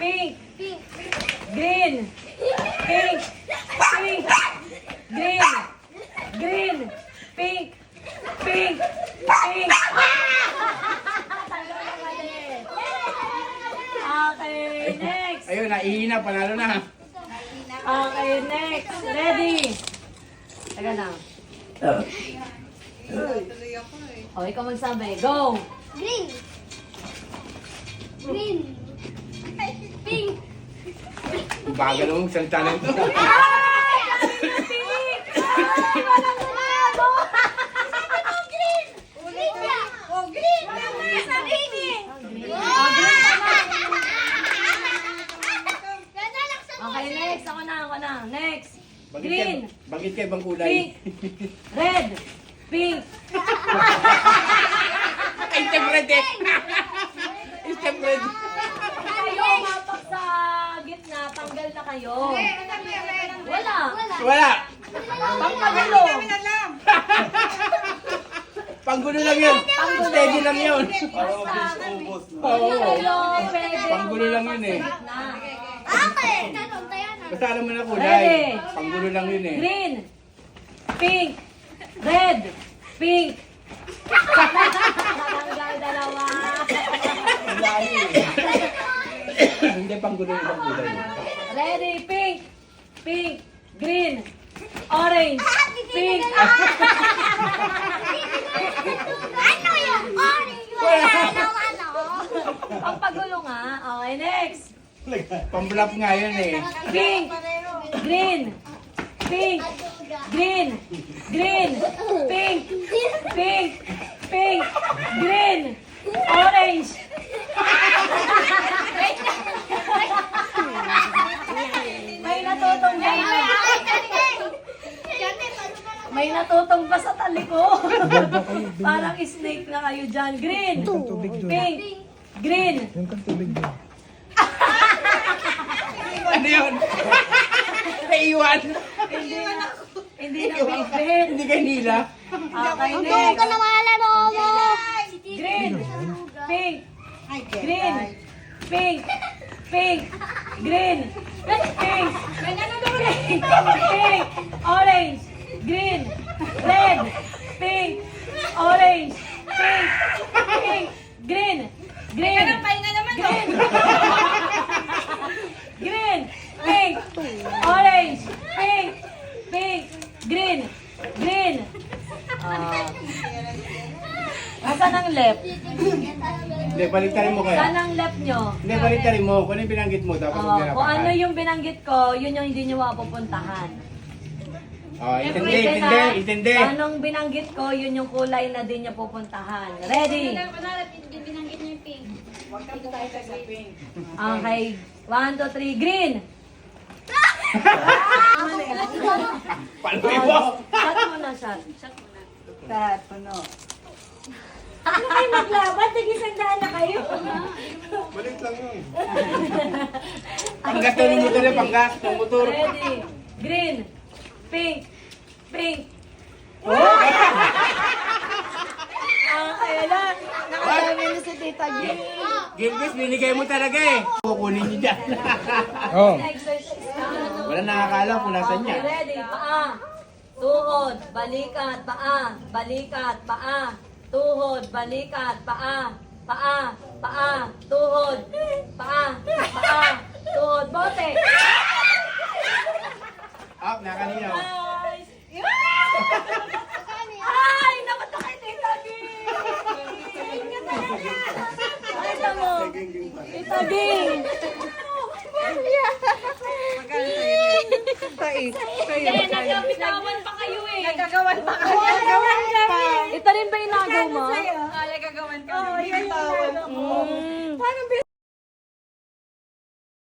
Pink. Green. Pink. Pink. Green. Green. Pink. Pink. Pink. Okay, next. Ayun, naihina, panalo na. Okay, next. Ready? Teka na. O, ikaw magsabi. Go! Green. Green. Pink. Bagal mong salita na ito. Pink! Ay, walang umabo! Green. Green siya. Oh, green. Sa green eh. Oh, green ka na. Ganda lang sa Okay, next. Ako na. Next. Bagit Green. Bagit kayo bang kulay? Pink. Red. Pink. Ay, step red eh. Step red. Kayo umapak sa gitna. Tanggal na kayo. Wala. Wala. Pangpagulo. Panggulo lang yun. Panggulo. Steady lang yun. Basta. Oo. Kayo pwede Panggulo lang yun eh. umapak sa gitna. Okay. Tanong tayo na. Basta alam mo na Ready. kulay. Panggulo lang yun eh. Green. Pink. Red. Pink. Tanggal dalawa. Hindi panggulo yung kulay. Ready. Pink. Pink. Green. Orange. Pink. Ano yun? Orange. Ano? Pangpagulo nga. Okay, next. Pambluff nga yun eh. Pink. Green. Pink. Green. Green. Pink. Pink. Pink. Green. Orange. May natutong ba? May natutong ba sa tali ko? Parang snake na kayo dyan. Green. Pink. Green. Ano yun? Naiwan. Hindi na bibit. Hindi kayo nila. Okay, Huwag next. ka na malaro mo. Green. Pink. Green. Pink. Pink. Green. Pink. Pink. Pink. Orange. Green. Red. Pink. Orange. Pink. Pink. Green. Green. Green. Green. Pink. Orange. Pink. Pink. Green. Green. Asan ang left? Hindi, baliktarin mo kaya. Saan ang left nyo? Hindi, baliktarin mo. Kung ano yung binanggit mo, tapos Oh, huwag kung nilapakan. ano yung binanggit ko, yun yung hindi nyo mapupuntahan. Oh, intindi, Pwede intindi, na, intindi. anong binanggit ko, yun yung kulay na din nyo pupuntahan. Ready? Binanggit niyo yung pink. Okay. 1, 2, 3, green! Palmi mo. Shot mo na, shot. Ano kayo maglaban? Nag-isandaan na kayo. Panggas daw ng motor yung panggas ng motor. Ready? Green! Pink! Pink! Okay na. Nakadami na si Tita G. Gilbis, binigay mo talaga eh. Kukunin niyo dyan. Exercise na. Wala nakakaalam kung nasan niya. Okay, ready? Paa. Tuhod, balikat, paa. Balikat, paa. Tuhod, balikat, paa. Paa, paa, tuhod. Paa, paa, tuhod. Bote. Up, nakanino. Guys. Ay, naman na kay Tita G. Nakita mo. Tita G. Nagagawan pa kayo eh. Nagagawan pa kayo.